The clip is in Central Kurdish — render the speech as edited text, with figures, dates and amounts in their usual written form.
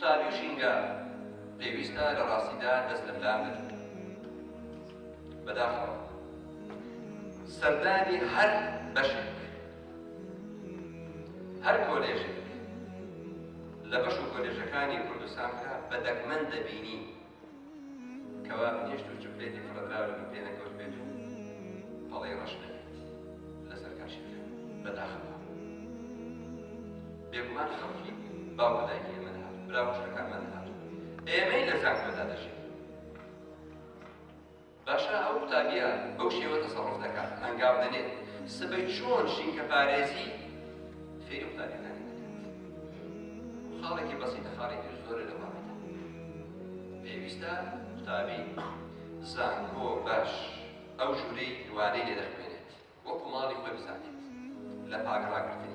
قوتابی و شینگە پێویستە لە ڕاستیدا دەست لە ملام بێت. بەداخەوە سەردانی هەر بەشێک هەر کۆلێژێک لە بەش و کۆلێژەکانی کوردستان کرا بە دەگمەن دەبینی کەوا بنیشت و چپلێتی فڕەدراوە لە پێ نەکەوت بێت و پەڵەی ڕەش نەبێت لەسەر کاشێکە. بەداخەوە بێگومان خەڵکی باوکە دایکی ئێمە نەهات، برا کوشتەکانمان نەهات، ئێمەی لە زانکۆدا دەژین. باشە ئەو قوتابیە بەو شێوە تەسەڕف دەکات، ئەنگاو دەنێت سبەی چۆن شینکە پارێزی فێری قوتابیەکانی دەکات. خاڵێکی بەسیطە خاڵێکی زۆرە لە وابێتە. پێویستە قوتابی زانکۆ باش ئەو ژوورەی دوانەی لێ دەخوێنێت وەکو ماڵی خۆی بزانێت لە پاک ڕاگرتنی.